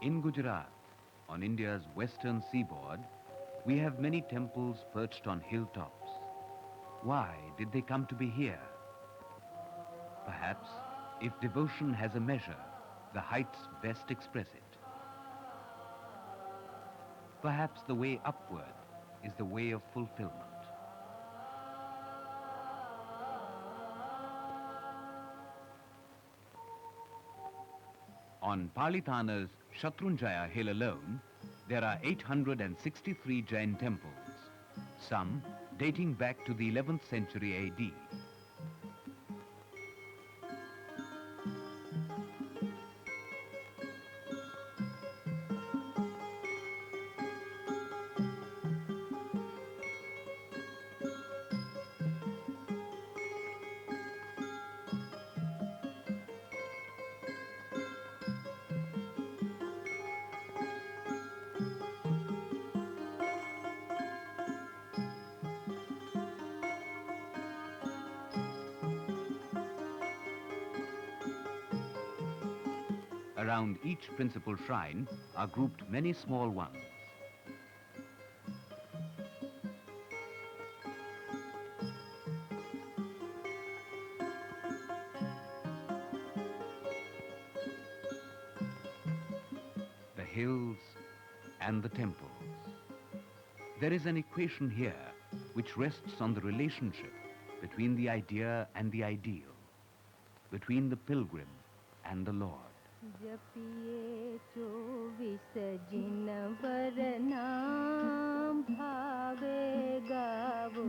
In Gujarat, on India's western seaboard, we have many temples perched on hilltops. Why did they come to be here? Perhaps, if devotion has a measure, the heights best express it. Perhaps the way upward is the way of fulfillment. On Palitana's Shatrunjaya hill alone, there are 863 Jain temples, some dating back to the 11th century AD. Around each principal shrine are grouped many small ones. The hills and the temples. There is an equation here which rests on the relationship between the idea and the ideal, between the pilgrim and the Lord. जपिए 24 जिन वर नाम भावे गावो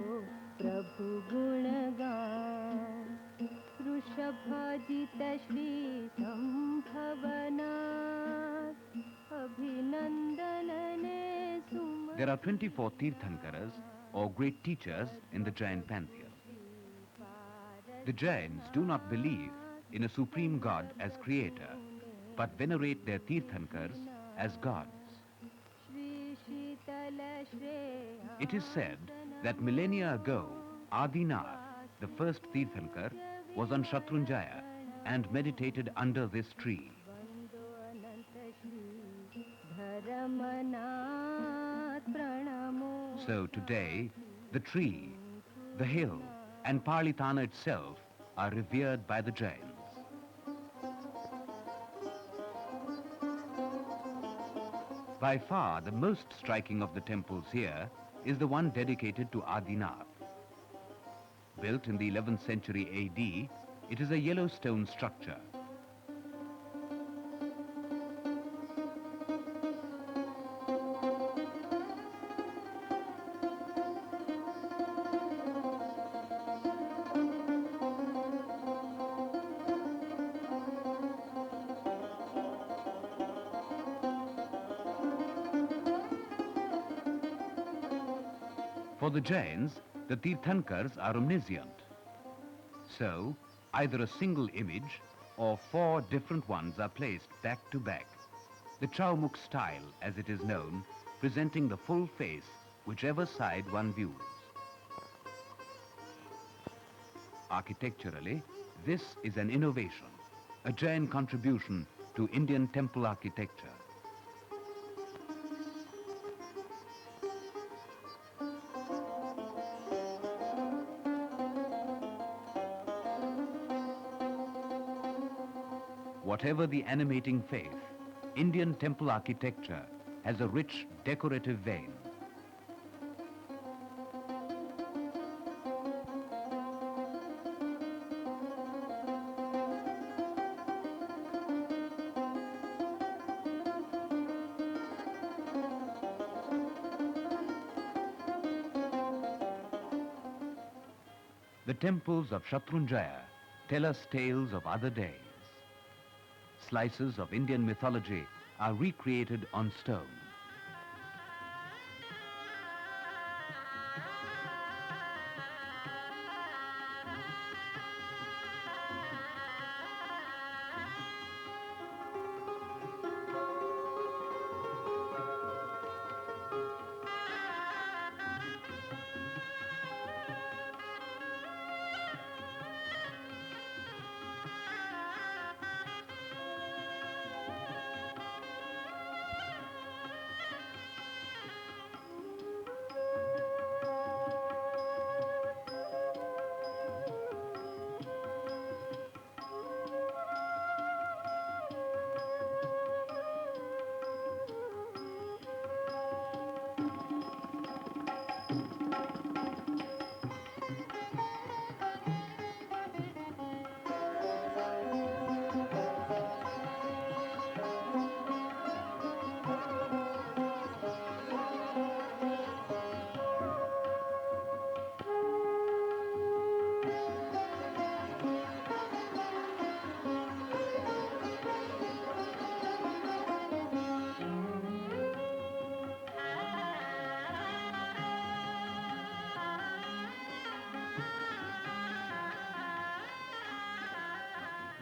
प्रभु गुण गान वृषभाजित श्री संभवना अभिनंदन ने सुमन. There are 24 Tirthankaras or great teachers in the Jain pantheon. The Jains do not believe in a supreme God as creator, but venerate their Tirthankars as gods. It is said that millennia ago, Adinath, the first Tirthankar, was on Shatrunjaya and meditated under this tree. So today, the tree, the hill, and Palitana itself are revered by the Jains. By far, the most striking of the temples here is the one dedicated to Adinath. Built in the 11th century AD, it is a yellow stone structure. For the Jains, the Tirthankars are omniscient. So, either a single image or 4 different ones are placed back to back. The Chaumukh style, as it is known, presenting the full face whichever side one views. Architecturally, this is an innovation, a Jain contribution to Indian temple architecture. Whatever the animating faith, Indian temple architecture has a rich decorative vein. The temples of Shatrunjaya tell us tales of other days. Slices of Indian mythology are recreated on stone.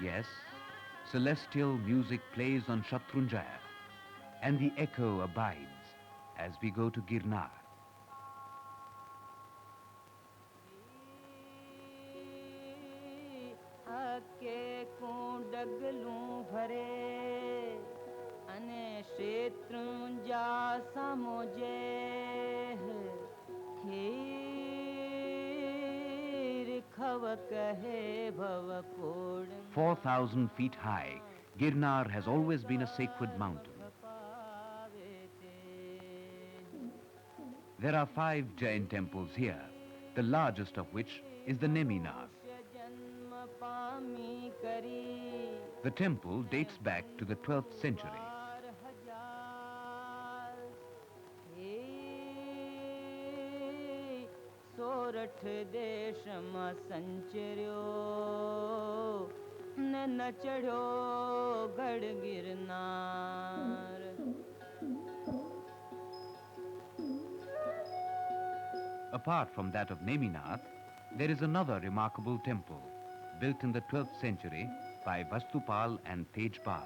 Yes, celestial music plays on Satrunjaya, and the echo abides as we go to Girnar. के को डगलूं भरे अने क्षेत्रुंजा समोजे खीर खव कहे भव code 4,000 feet high, Girnar has always been a sacred mountain. There are 5 Jain temples here, the largest of which is the Neminas. The temple dates back to the 12th century. Sorath देश में संचर्यो न चढ़ो गढ़ Girnar Apart from that of Neminath, there is another remarkable temple built in the 12th century by Vastupal and Tejpal.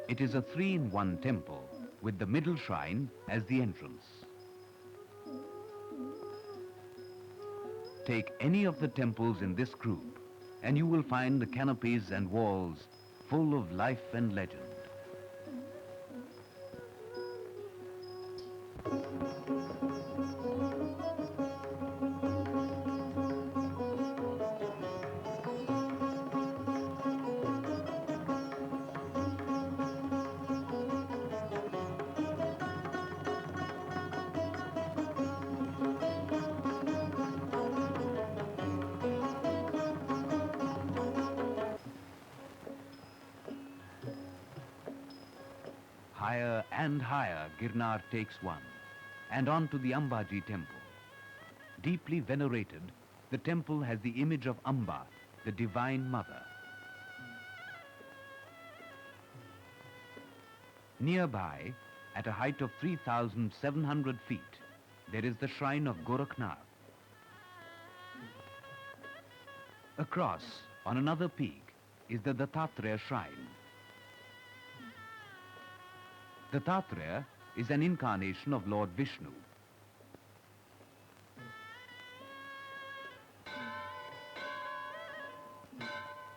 It is a 3-in-1 temple with the middle shrine as the entrance. Take any of the temples in this group and you will find the canopies and walls full of life and legend. Higher and higher Girnar takes one, and on to the Ambaji Temple. Deeply venerated, the temple has the image of Amba, the Divine Mother. Nearby, at a height of 3,700 feet, there is the shrine of Gorakhnath. Across, on another peak, is the Dattatreya shrine. Dattatreya is an incarnation of Lord Vishnu.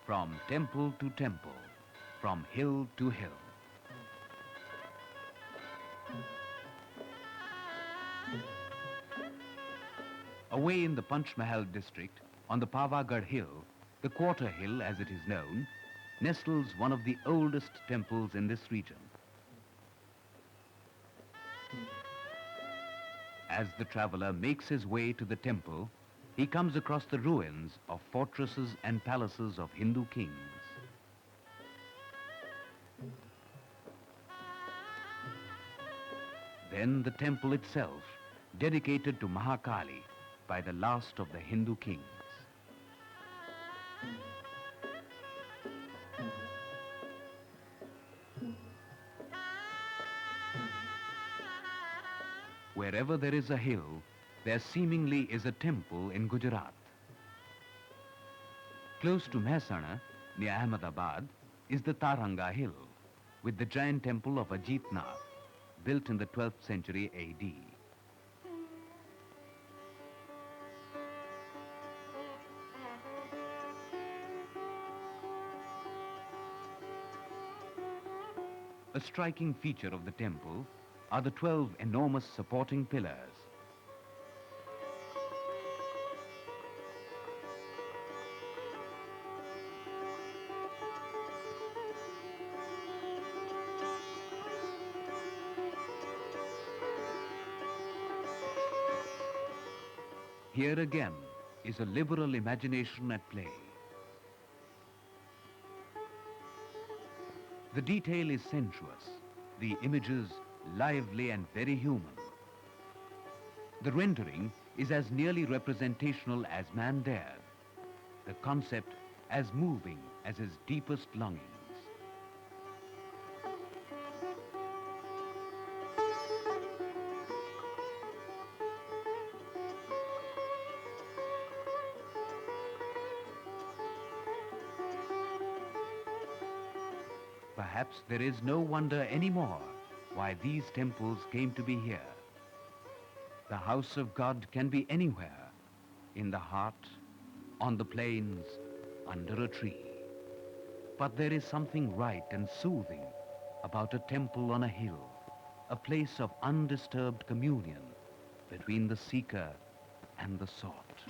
From temple to temple, from hill to hill. Away in the Panchmahal district, on the Pavagadh hill, the Quarter Hill as it is known, nestles one of the oldest temples in this region. As the traveler makes his way to the temple, he comes across the ruins of fortresses and palaces of Hindu kings. Then the temple itself, dedicated to Mahakali by the last of the Hindu kings. Wherever there is a hill, there seemingly is a temple in Gujarat. Close to Mehsana, near Ahmedabad, is the Taranga Hill, with the giant temple of Ajitnath, built in the 12th century AD. A striking feature of the temple are the 12 enormous supporting pillars. Here again is a liberal imagination at play. The detail is sensuous, the images lively and very human. The rendering is as nearly representational as man dared, the concept as moving as his deepest longings. Perhaps there is no wonder anymore why these temples came to be here. The house of God can be anywhere, in the heart, on the plains, under a tree. But there is something right and soothing about a temple on a hill, a place of undisturbed communion between the seeker and the sought.